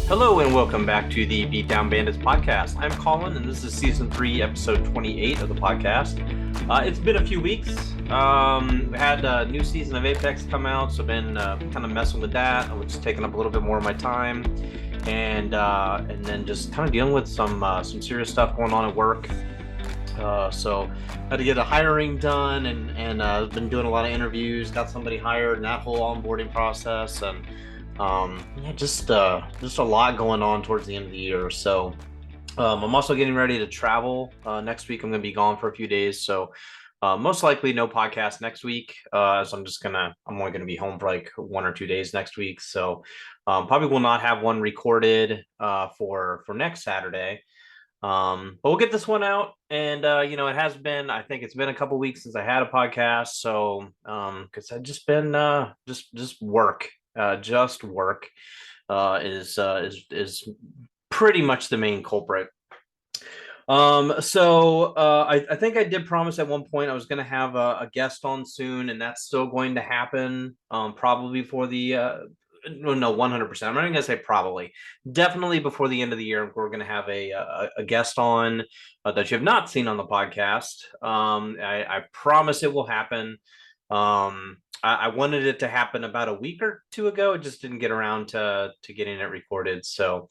Hello and welcome back to the Beatdown Bandits podcast. I'm Colin, and this is season 3, episode 28 of the podcast. It's been a few weeks. We had a new season of Apex come out, so I've been kind of messing with that, which is taking up a little bit more of my time, and then just kind of dealing with some serious stuff going on at work. So had to get a hiring done, and I've been doing a lot of interviews. Got somebody hired, and that whole onboarding process, and just a lot going on towards the end of the year. So I'm also getting ready to travel next week. I'm going to be gone for a few days, so most likely no podcast next week. So I'm only gonna be home for like 1 or 2 days next week. So probably will not have one recorded for next Saturday. But we'll get this one out, and I think it's been a couple weeks since I had a podcast. So because I've just been just work, is pretty much the main culprit. I think I did promise at one point I was going to have a guest on soon, and that's still going to happen. Probably for the no, 100%. I'm not even going to say probably. Definitely before the end of the year, we're going to have a guest on that you have not seen on the podcast. I promise it will happen. I wanted it to happen about a week or two ago. It just didn't get around to getting it recorded. So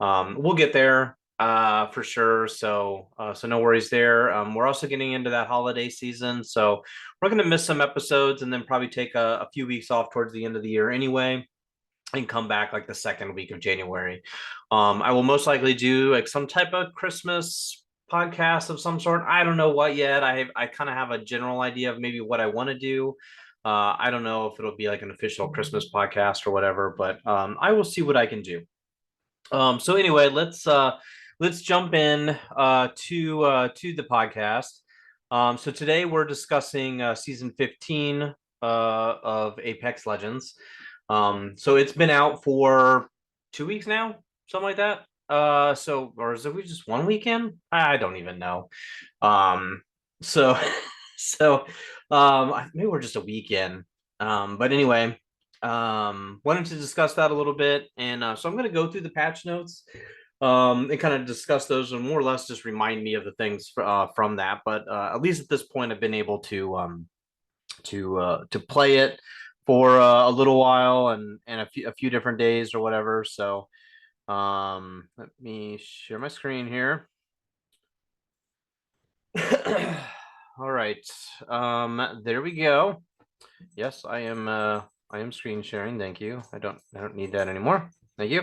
we'll get there for sure. So no worries there. We're also getting into that holiday season, so we're going to miss some episodes and then probably take a few weeks off towards the end of the year anyway, and come back like the second week of January. I will most likely do like some type of Christmas podcast of some sort. I don't know what yet. I kind of have a general idea of maybe what I want to do. I don't know if it'll be like an official Christmas podcast or whatever, but I will see what I can do. So anyway, let's jump in to the podcast. So today we're discussing season 15 of Apex Legends. So it's been out for 2 weeks now, something like that. Or is it just one weekend? I don't even know. So so maybe we're just a weekend. But anyway, wanted to discuss that a little bit, and so I'm going to go through the patch notes and kind of discuss those, and more or less just remind me of the things from that. But at least at this point, I've been able to play it for a little while and a few different days or whatever. So let me share my screen here. All right, there we go. Yes, I am screen sharing. Thank you. I don't need that anymore. Thank you.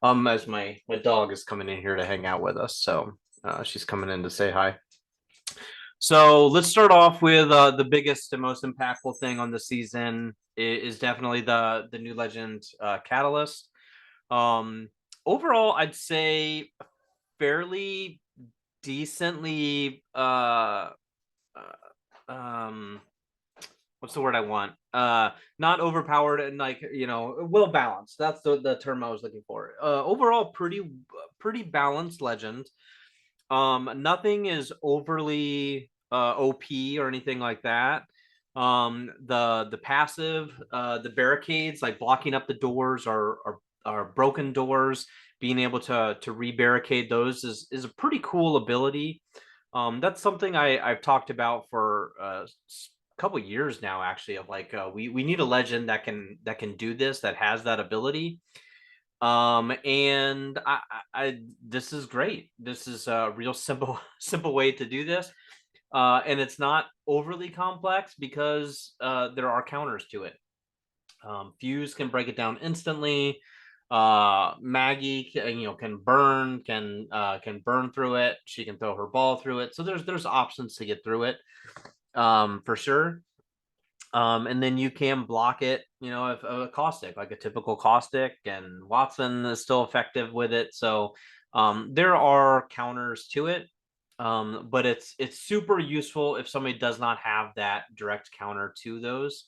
As my dog is coming in here to hang out with us, so she's coming in to say hi. So let's start off with the biggest and most impactful thing on the season is definitely the new legend Catalyst. Overall, I'd say fairly decently what's the word I want? Not overpowered and like, well balanced. That's the term I was looking for. Overall, pretty balanced legend. Nothing is overly OP or anything like that. The passive, the barricades, like blocking up the doors are broken doors. Being able to re-barricade those is a pretty cool ability. That's something I've talked about for a couple years now, actually, of like we need a legend that can do this, that has that ability. And I this is great. This is a real simple way to do this. And it's not overly complex because there are counters to it. Fuse can break it down instantly. Maggie can burn through it. She can throw her ball through it. So there's options to get through it, for sure. And then you can block it, if a caustic, like a typical caustic, and Watson is still effective with it. So there are counters to it. But it's super useful if somebody does not have that direct counter to those,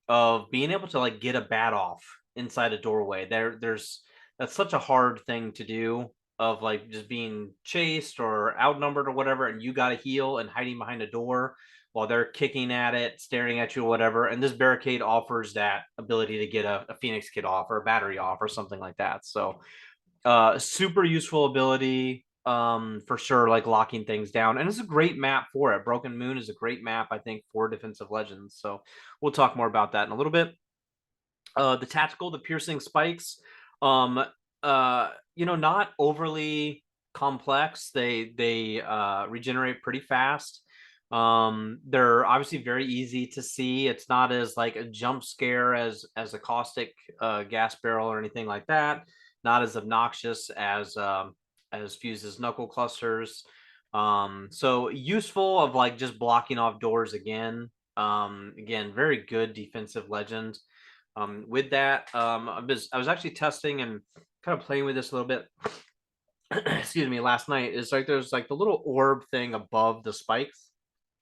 of being able to like get a bat off inside a doorway. There's that's such a hard thing to do, of like just being chased or outnumbered or whatever, and you got to heal and hiding behind a door while they're kicking at it, staring at you or whatever. And this barricade offers that ability to get a Phoenix kit off or a battery off or something like that. So Super useful ability, for sure, like locking things down. And it's a great map for it. Broken Moon is a great map, I think, for Defensive Legends. So we'll talk more about that in a little bit. The tactical, the piercing spikes, um, not overly complex. They regenerate pretty fast. They're obviously very easy to see. It's not as like a jump scare as a caustic gas barrel or anything like that. Not as obnoxious as Fuse's knuckle clusters. So useful of like just blocking off doors again. Again, very good defensive legend. With that, I was actually testing and kind of playing with this a little bit. Excuse me, last night. Is like there's like the little orb thing above the spikes.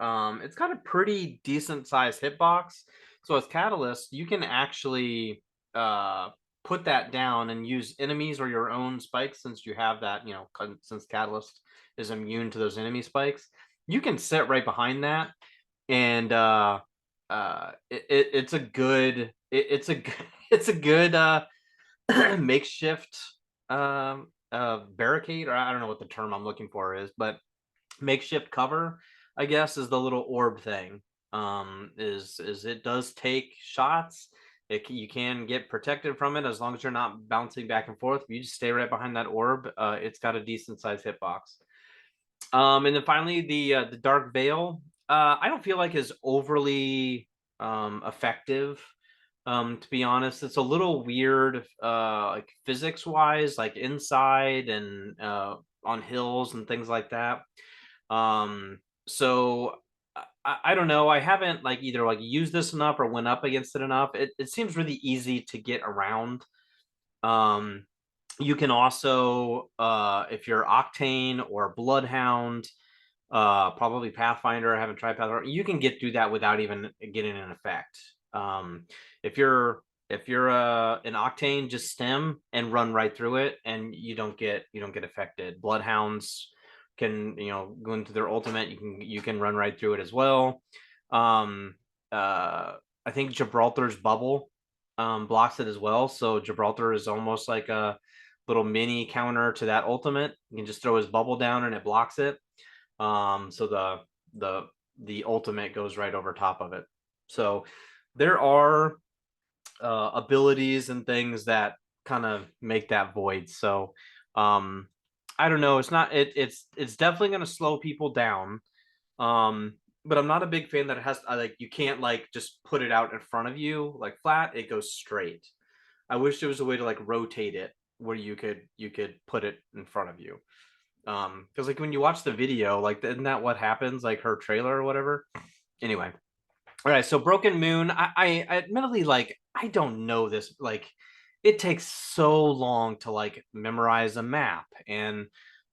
It's got a pretty decent sized hitbox. So as Catalyst, you can actually put that down and use enemies or your own spikes, since you have that, since Catalyst is immune to those enemy spikes. You can sit right behind that, and it's a good it's a it's a good makeshift barricade, or I don't know what the term I'm looking for is, but makeshift cover, I guess, is the little orb thing. Is it does take shots. You can get protected from it as long as you're not bouncing back and forth. If you just stay right behind that orb, it's got a decent sized hitbox. And then finally, the Dark Veil. I don't feel like is overly effective. To be honest, it's a little weird, like physics wise, like inside and on hills and things like that. So I don't know. I haven't like either like used this enough or went up against it enough. It seems really easy to get around. Um, you can also, if you're Octane or Bloodhound, probably Pathfinder. I haven't tried Pathfinder. You can get through that without even getting an effect. Um, if you're an Octane, just stem and run right through it, and you don't get affected. Bloodhounds can go into their ultimate. You can run right through it as well. Um, I think Gibraltar's bubble blocks it as well. So Gibraltar is almost like a little mini counter to that ultimate. You can just throw his bubble down and it blocks it. So the ultimate goes right over top of it. So there are abilities and things that kind of make that void. So I don't know. It's not. It's definitely going to slow people down. Um, but I'm not a big fan that it has like you can't like just put it out in front of you like flat. It goes straight. I wish there was a way to like rotate it where you could put it in front of you. Because like when you watch the video, like isn't that what happens? Like her trailer or whatever. Anyway, all right. So Broken Moon, I admittedly like I don't know this. Like it takes so long to like memorize a map and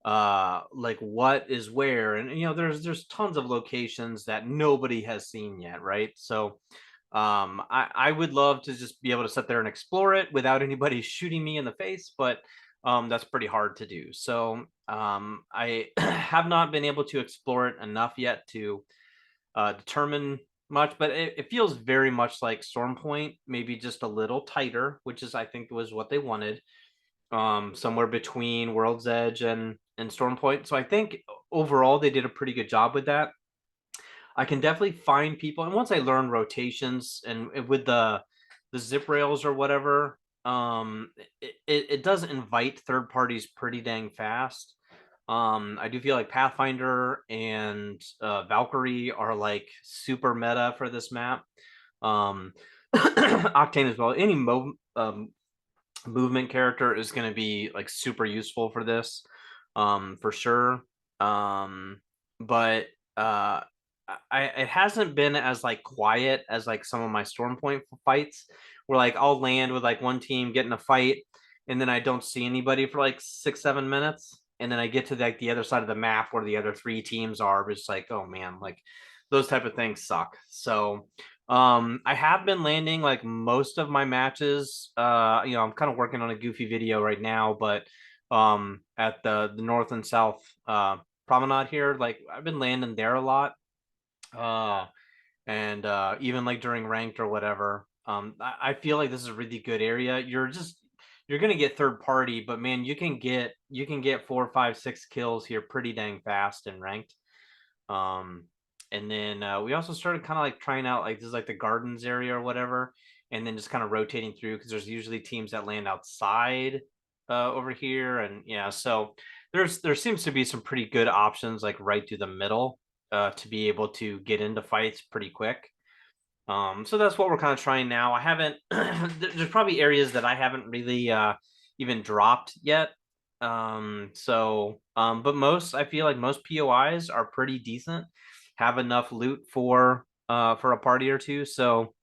like what is where, and there's tons of locations that nobody has seen yet, right? So I would love to just be able to sit there and explore it without anybody shooting me in the face, but that's pretty hard to do. So I have not been able to explore it enough yet to determine much, but it feels very much like Storm Point, maybe just a little tighter, which is I think was what they wanted. Somewhere between World's Edge and Storm Point. So I think overall they did a pretty good job with that. I can definitely find people, and once I learn rotations and with the zip rails or whatever, it does invite third parties pretty dang fast. I do feel like Pathfinder and Valkyrie are like super meta for this map. Octane as well. Any movement character is going to be like super useful for this, for sure. But it hasn't been as like quiet as like some of my Stormpoint fights, where like I'll land with like one team, get in a fight, and then I don't see anybody for like 6-7 minutes, and then I get to like the other side of the map where the other three teams are. It's like, oh man, like those type of things suck. So I have been landing like most of my matches. I'm kind of working on a goofy video right now, but at the north and south promenade here, like I've been landing there a lot. Uh and even like during ranked or whatever. I feel like this is a really good area. You're you're gonna get third party, but man, you can get 4, 5, 6 kills here pretty dang fast in ranked. Um, and then we also started kind of like trying out like this is like the gardens area or whatever, and then just kind of rotating through because there's usually teams that land outside over here, and yeah, so there seems to be some pretty good options like right through the middle to be able to get into fights pretty quick. So that's what we're kind of trying now. I haven't there's probably areas that I haven't really even dropped yet. But most I feel like most POIs are pretty decent, have enough loot for a party or two. So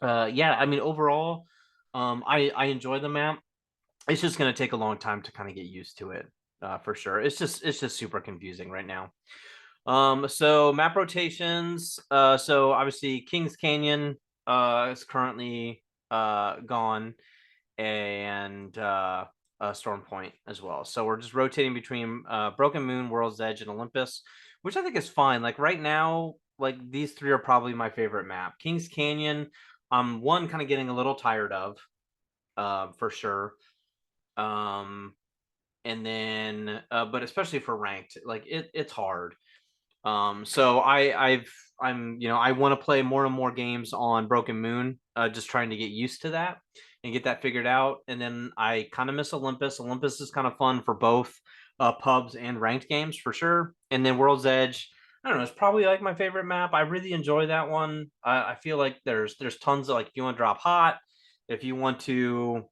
yeah, I mean overall, I enjoy the map. It's just gonna take a long time to kind of get used to it, for sure. It's just super confusing right now. So map rotations. So obviously Kings Canyon is currently gone, and Storm Point as well. So we're just rotating between Broken Moon, World's Edge, and Olympus, which I think is fine. Like right now, like these three are probably my favorite map. Kings Canyon, one kind of getting a little tired of, for sure. And then but especially for ranked, like it's hard. So I'm I want to play more and more games on Broken Moon, just trying to get used to that and get that figured out. And then I kind of miss Olympus. Olympus is kind of fun for both pubs and ranked games for sure. And then World's Edge, I don't know, it's probably like my favorite map. I really enjoy that one. I feel like there's tons of like if you want to drop hot, if you want to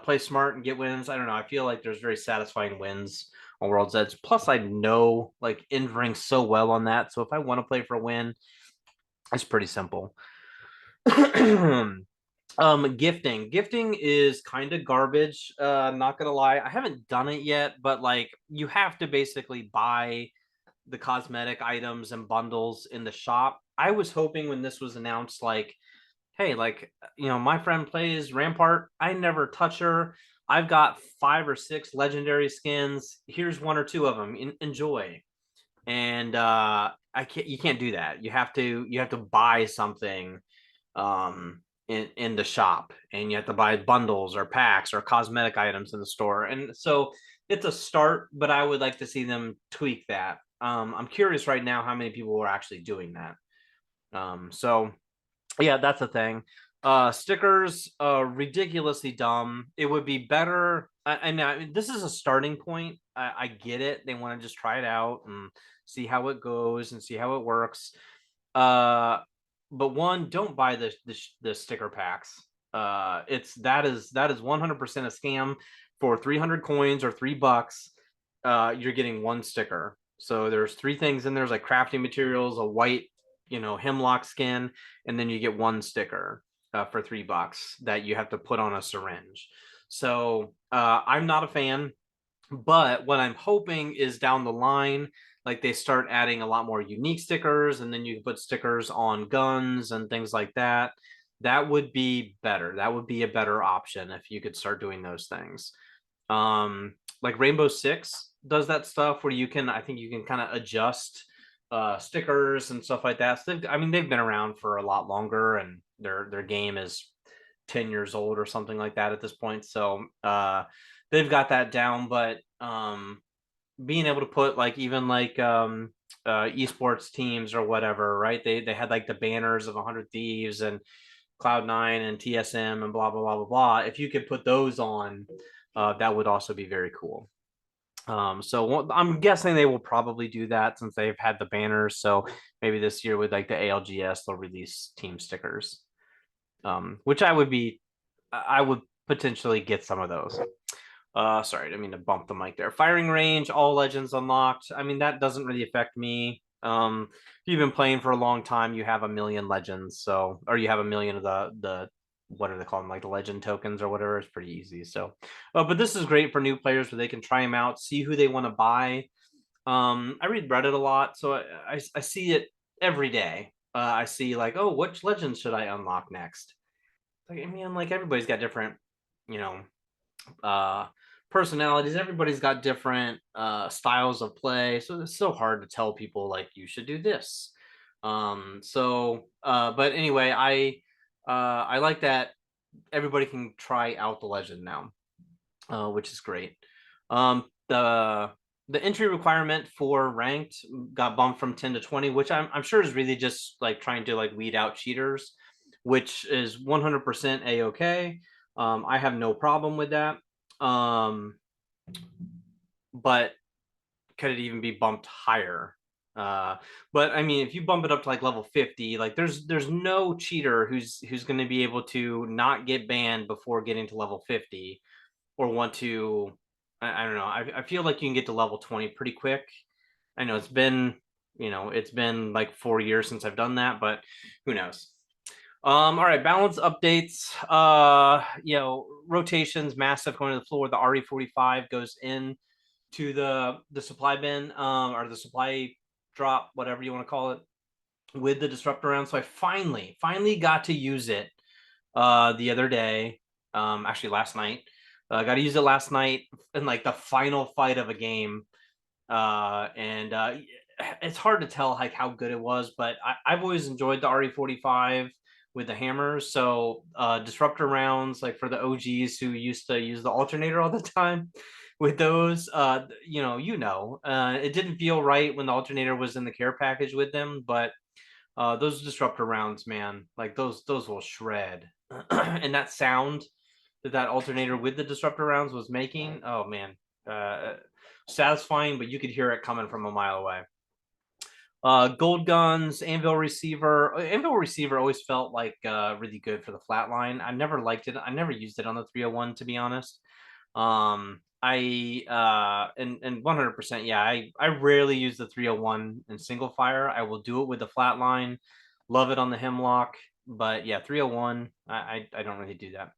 play smart and get wins. I don't know. I feel like there's very satisfying wins on World's Edge. Plus, I know like Invering so well on that. So if I want to play for a win, it's pretty simple. Gifting is kind of garbage. Not gonna lie, I haven't done it yet, but like you have to basically buy the cosmetic items and bundles in the shop. I was hoping when this was announced, like, hey, like, my friend plays Rampart. I never touch her. I've got 5 or 6 legendary skins. Here's 1 or 2 of them. Enjoy. And you can't do that. You have to buy something in the shop, and you have to buy bundles or packs or cosmetic items in the store. And so it's a start, but I would like to see them tweak that. I'm curious right now how many people are actually doing that. So yeah, that's the thing. Stickers, ridiculously dumb. It would be better. I mean, this is a starting point. I get it. They want to just try it out and see how it goes and see how it works. Uh, but one, don't buy the sticker packs. That is 100% a scam. For 300 coins or $3, you're getting one sticker. So there's 3 things in there. There's like crafting materials, a white, hemlock skin, and then you get one sticker for $3 that you have to put on a syringe. So I'm not a fan, but what I'm hoping is down the line, like they start adding a lot more unique stickers, and then you can put stickers on guns and things like that. That would be better. That would be a better option if you could start doing those things. Like Rainbow Six does that stuff where I think you can kind of adjust stickers and stuff like that. So I mean, they've been around for a lot longer, and their game is 10 years old or something like that at this point. So they've got that down. But being able to put like even like esports teams or whatever, right? They had like the banners of 100 Thieves and Cloud9 and TSM and blah blah blah blah blah. If you could put those on, that would also be very cool. So I'm guessing they will probably do that since they've had the banners. So maybe this year with like the ALGS, they'll release team stickers, which I would potentially get some of those. Sorry, I didn't mean to bump the mic there. Firing range, all legends unlocked. I mean, that doesn't really affect me. If you've been playing for a long time, you have a million legends, or you have a million of the what are they called, like the legend tokens or whatever. It's pretty easy. So, but this is great for new players where they can try them out, see who they want to buy. I read Reddit a lot, so I see it every day. I see like, oh, which legends should I unlock next? Like, I mean, like everybody's got different, you know, uh personalities. Everybody's got different styles of play, so it's so hard to tell people like you should do this. But anyway, I like that everybody can try out the legend now. which is great. The entry requirement for ranked got bumped from 10 to 20, which I'm sure is really just like trying to like weed out cheaters, which is 100% a-okay. I have no problem with that. But could it even be bumped higher? But I mean, if you bump it up to like level 50, like there's no cheater who's going to be able to not get banned before getting to level 50 or want to. I don't know. I feel like you can get to level 20 pretty quick. I know it's been like 4 years since I've done that, but who knows? All right, balance updates. Rotations, massive going to the floor. The RE45 goes in to the supply bin, or the supply drop, whatever you want to call it, with the disruptor round. So I finally got to use it the other day. Actually last night. I got to use it last night in like the final fight of a game. And it's hard to tell like how good it was, but I've always enjoyed the RE45 with the hammers. So disruptor rounds, like for the OGs who used to use the alternator all the time with those, it didn't feel right when the alternator was in the care package with them, but those disruptor rounds, man, like those will shred. And that sound that alternator with the disruptor rounds was making, oh man, uh, satisfying, but you could hear it coming from a mile away. Gold guns, anvil receiver. Anvil receiver always felt like really good for the flatline. I never liked it. I never used it on the 301, to be honest. And 100%, yeah, I rarely use the 301 in single fire. I will do it with the flatline. Love it on the hemlock, but yeah, 301, I don't really do that.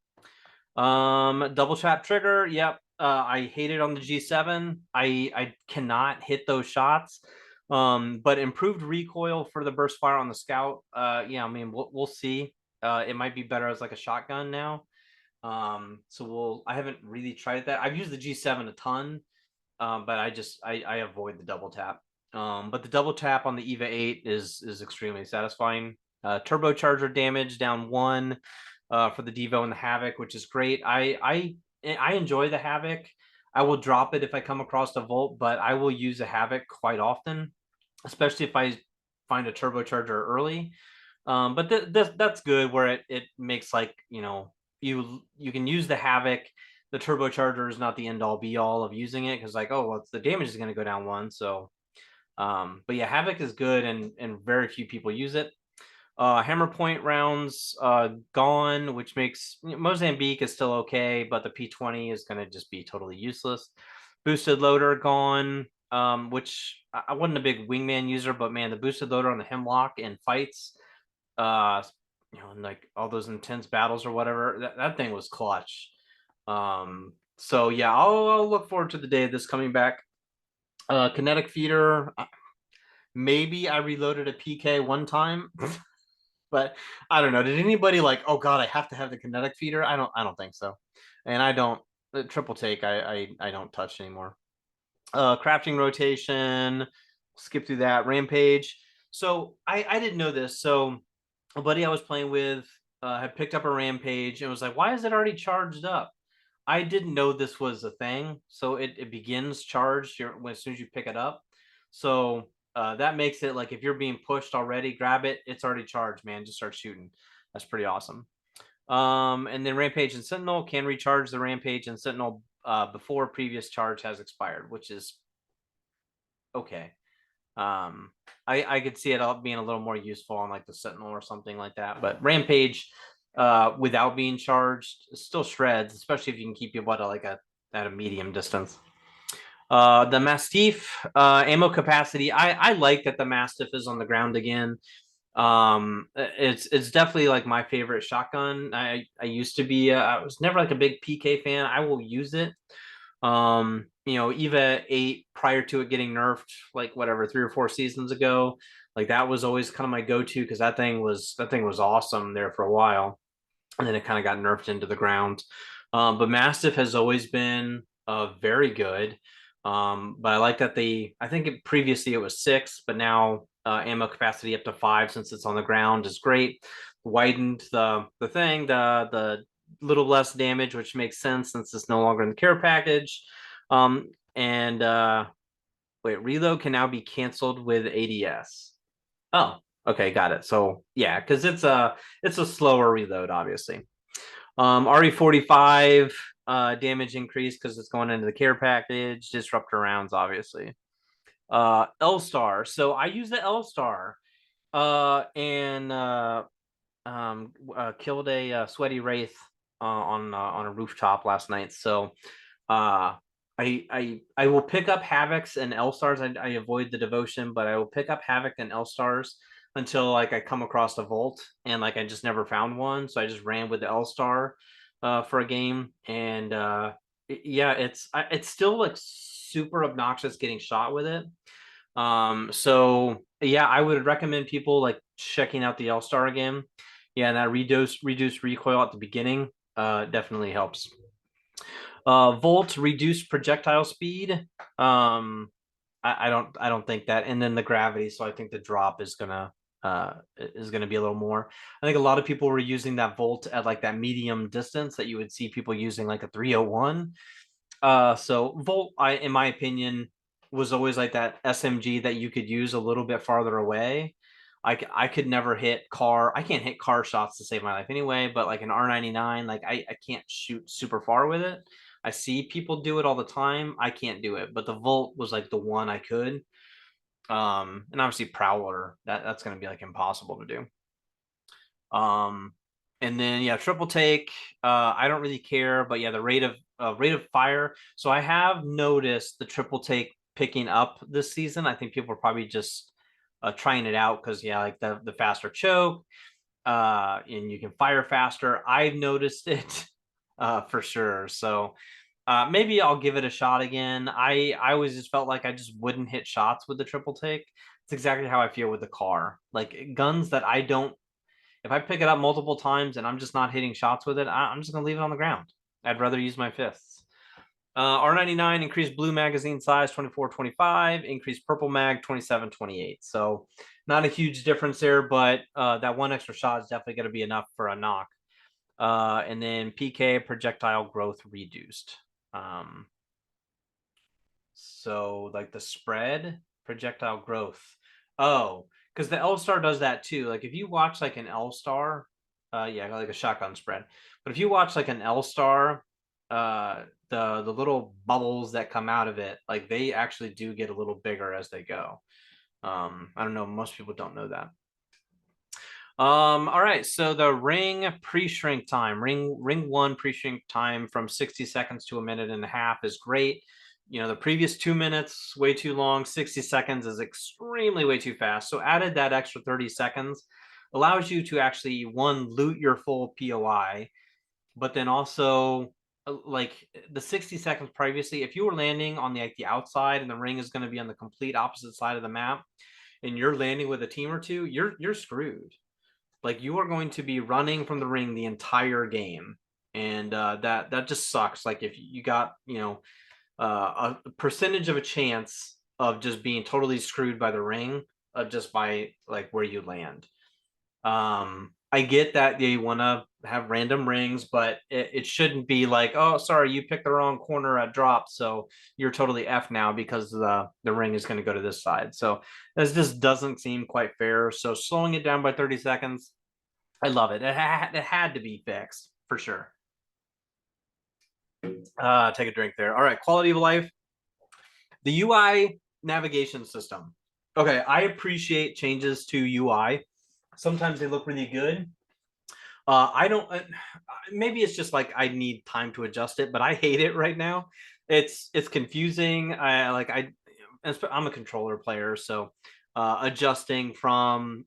Double tap trigger. Yep. I hate it on the G7. I cannot hit those shots. But improved recoil for the burst fire on the scout. Yeah, I mean we'll see. It might be better as like a shotgun now. I haven't really tried that. I've used the G7 a ton, but I avoid the double tap. But the double tap on the EVA 8 is extremely satisfying. Turbocharger damage down 1 for the Devo and the Havoc, which is great. I enjoy the Havoc. I will drop it if I come across a Volt, but I will use a Havoc quite often, especially if I find a turbocharger early. But that's good where it makes like, you can use the Havoc. The turbocharger is not the end all be all of using it because like, oh, well, the damage is going to go down 1. So, but yeah, Havoc is good and very few people use it. Hammer point rounds gone, which makes Mozambique is still okay, but the P20 is going to just be totally useless. Boosted loader gone, which I wasn't a big wingman user, but man, the boosted loader on the hemlock in fights, and like all those intense battles or whatever, that thing was clutch. So yeah, I'll look forward to the day of this coming back. Kinetic feeder. Maybe I reloaded a PK one time. But I don't know. Did anybody like, oh god, I have to have the kinetic feeder? I don't think so. And I don't triple take, I don't touch anymore. Crafting rotation, skip through that. Rampage. So I didn't know this. So a buddy I was playing with had picked up a rampage and was like, why is it already charged up? I didn't know this was a thing. So it begins charged as soon as you pick it up. So that makes it like if you're being pushed already, grab it. It's already charged, man. Just start shooting. That's pretty awesome. And then Rampage and Sentinel can recharge the Rampage and Sentinel before previous charge has expired, which is okay. I could see it being a little more useful on like the Sentinel or something like that. But Rampage without being charged still shreds, especially if you can keep your butt at a medium distance. The Mastiff ammo capacity. I like that the Mastiff is on the ground again. It's definitely like my favorite shotgun. I used to be I was never like a big PK fan. I will use it. Eva 8 prior to it getting nerfed, like whatever 3 or 4 seasons ago, like that was always kind of my go-to because that thing was awesome there for a while, and then it kind of got nerfed into the ground. But Mastiff has always been very good. But I like that I think previously it was 6, but now ammo capacity up to 5 since it's on the ground is great. Widened the thing, little less damage, which makes sense since it's no longer in the care package. And wait, reload can now be canceled with ADS. Oh, okay, got it. So yeah, because it's a slower reload, obviously. RE45 damage increase because it's going into the care package. Disruptor rounds, obviously. L star. So I use the L star and killed a sweaty wraith on a rooftop last night. So uh I will pick up Havocs and L stars. I avoid the devotion, but I will pick up Havoc and L stars until like I come across a Volt, and like I just never found one. So I just ran with the L star for a game, and yeah, it's still like super obnoxious getting shot with it. So yeah, I would recommend people like checking out the L star again. Yeah, and that reduce recoil at the beginning definitely helps. Volt reduced projectile speed. I don't think that, and then the gravity. So I think the drop is gonna be a little more. I think a lot of people were using that Volt at like that medium distance that you would see people using like a 301. So Volt, in my opinion, was always like that SMG that you could use a little bit farther away. I could never hit car. I can't hit car shots to save my life anyway, but like an R99, like I can't shoot super far with it. I see people do it all the time. I can't do it, but the Volt was like the one I could. And obviously Prowler, that's gonna be like impossible to do. And then yeah, triple take. I don't really care, but yeah, the rate of fire. So I have noticed the triple take picking up this season. I think people are probably just trying it out because yeah, like the faster choke, and you can fire faster. I've noticed it for sure. So maybe I'll give it a shot again. I always just felt like I just wouldn't hit shots with the triple take. It's exactly how I feel with the car. Like guns that I don't, if I pick it up multiple times and I'm just not hitting shots with it, I'm just gonna leave it on the ground. I'd rather use my fists. R99 increased blue magazine size 24-25, increased purple mag 27-28. So not a huge difference there, but that one extra shot is definitely going to be enough for a knock. And then PK projectile growth reduced. So like the spread projectile growth. Oh, because the L star does that too. Like if you watch like an L star, yeah, like a shotgun spread. But if you watch like an L star, the little bubbles that come out of it, like they actually do get a little bigger as they go. I don't know. Most people don't know that. All right, so the ring pre-shrink time, ring one pre-shrink time from 60 seconds to a minute and a half is great. You know, the previous 2 minutes, way too long. 60 seconds is extremely way too fast. So added that extra 30 seconds allows you to actually one loot your full POI, but then also like the 60 seconds previously, if you were landing on the like the outside and the ring is going to be on the complete opposite side of the map, and you're landing with a team or two, you're screwed. Like you are going to be running from the ring the entire game, and that just sucks. Like if you got a percentage of a chance of just being totally screwed by the ring, just by like where you land. I get that you want to have random rings, but it shouldn't be like, oh, sorry, you picked the wrong corner at drop, so you're totally F now because the ring is going to go to this side. So this just doesn't seem quite fair. So slowing it down by 30 seconds, I love it. It had to be fixed for sure. Take a drink there. All right, quality of life. The UI navigation system. Okay, I appreciate changes to UI. Sometimes they look really good. I don't. Maybe it's just like I need time to adjust it, but I hate it right now. It's confusing. I'm a controller player, so adjusting from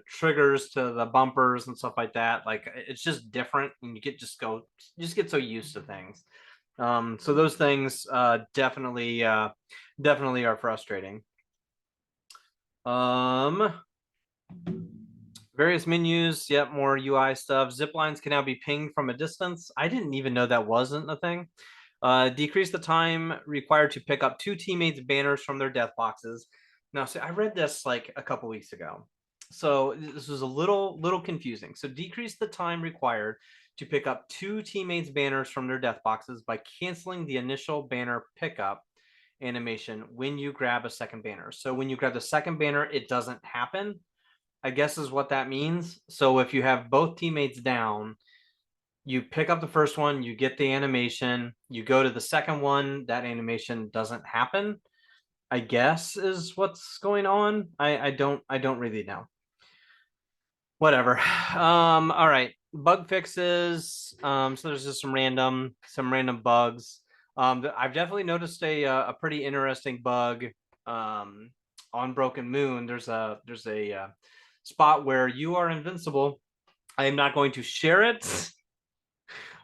triggers to the bumpers and stuff like that, like it's just different, and you just get so used to things. So those things definitely are frustrating. Various menus, yep, more UI stuff. Zip lines can now be pinged from a distance. I didn't even know that wasn't a thing. Decrease the time required to pick up two teammates' banners from their death boxes. Now, see, I read this like a couple weeks ago, so this was a little confusing. So decrease the time required to pick up 2 teammates' banners from their death boxes by canceling the initial banner pickup animation when you grab a second banner. So when you grab the second banner, it doesn't happen, I guess is what that means. So if you have both teammates down, you pick up the first one, you get the animation, you go to the second one, that animation doesn't happen, I guess is what's going on. I don't really know. Whatever. All right. Bug fixes. So there's just some random bugs. I've definitely noticed a pretty interesting bug on Broken Moon. There's a spot where you are invincible. I am not going to share it,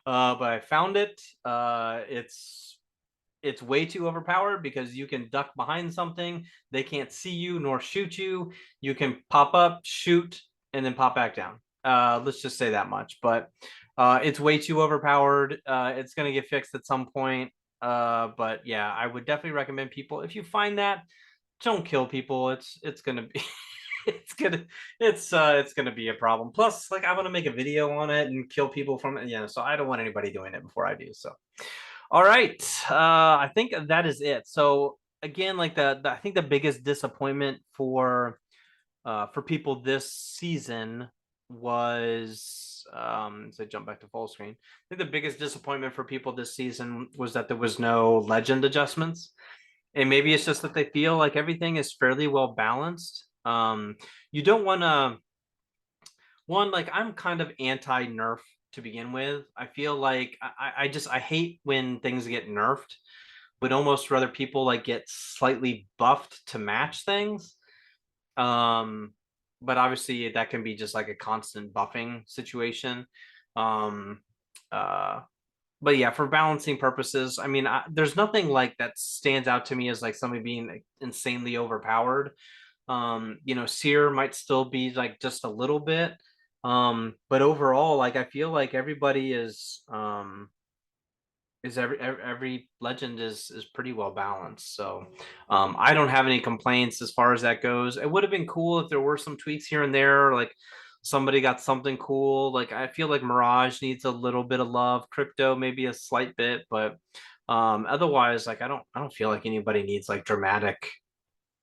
but I found it. It's way too overpowered because you can duck behind something. They can't see you nor shoot you. You can pop up, shoot, and then pop back down. Let's just say that much. But it's way too overpowered. It's going to get fixed at some point. But yeah, I would definitely recommend people, if you find that, don't kill people. It's going to be it's gonna be a problem. Plus, like, I want to make a video on it and kill people from it. Yeah, so I don't want anybody doing it before I do. So all right. I think that is it. So again, like I think the biggest disappointment for people this season was so jump back to full screen. I think the biggest disappointment for people this season was that there was no legend adjustments. And maybe it's just that they feel like everything is fairly well balanced. You don't want to like, I'm kind of anti-nerf to begin with. I feel like I hate when things get nerfed. Would almost rather people like get slightly buffed to match things. But obviously that can be just like a constant buffing situation. Um, but yeah, for balancing purposes, I mean, there's nothing like that stands out to me as like somebody being like insanely overpowered. Seer might still be like just a little bit. But overall, like, I feel like everybody is every legend is pretty well balanced. So I don't have any complaints as far as that goes. It would have been cool if there were some tweaks here and there, like somebody got something cool. Like, I feel like Mirage needs a little bit of love, Crypto maybe a slight bit, but otherwise, like, I don't feel like anybody needs like dramatic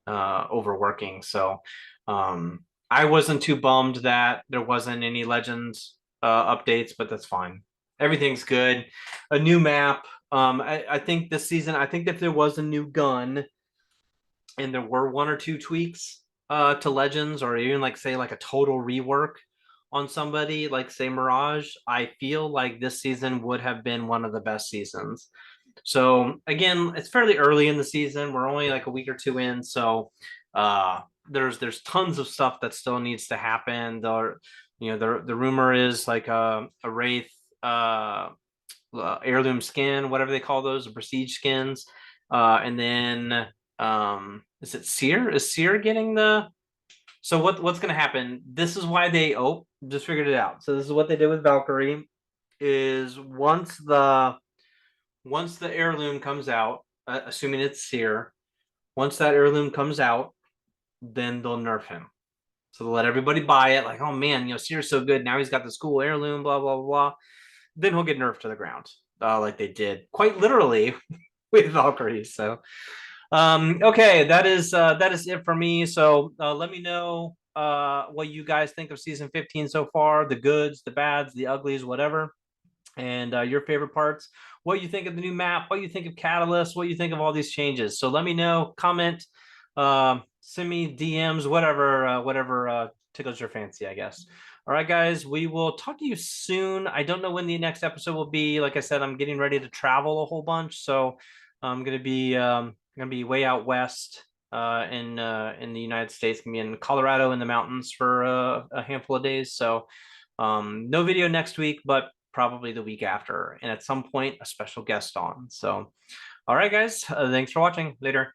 overworking. So I wasn't too bummed that there wasn't any legends updates, but that's fine. Everything's good. A new map. I think this season, I think if there was a new gun and there were 1 or 2 tweaks to legends, or even like say like a total rework on somebody like say Mirage, I feel like this season would have been one of the best seasons. So again, it's fairly early in the season. We're only like a week or 2 in, so there's tons of stuff that still needs to happen. The rumor is like a wraith heirloom skin, whatever they call those, the prestige skins, and then is it Seer? Is Seer getting the? So what's going to happen? This is why they just figured it out. So this is what they did with Valkyrie. Is once the heirloom comes out, assuming it's Seer, once that heirloom comes out, then they'll nerf him. So they'll let everybody buy it, like, oh man, Seer's so good. Now he's got this cool heirloom, blah, blah, blah. Then he'll get nerfed to the ground, like they did quite literally with Valkyrie. So, okay, that is it for me. So let me know what you guys think of season 15 so far, the goods, the bads, the uglies, whatever, and your favorite parts, what you think of the new map, what you think of Catalyst, what you think of all these changes. So let me know, comment, send me DMs, whatever tickles your fancy, I guess. All right, guys, we will talk to you soon. I don't know when the next episode will be. Like I said, I'm getting ready to travel a whole bunch, so I'm gonna be way out west in the United States. Gonna be in Colorado in the mountains for a handful of days. So no video next week, but probably the week after, and at some point a special guest on. So all right, guys, thanks for watching. Later.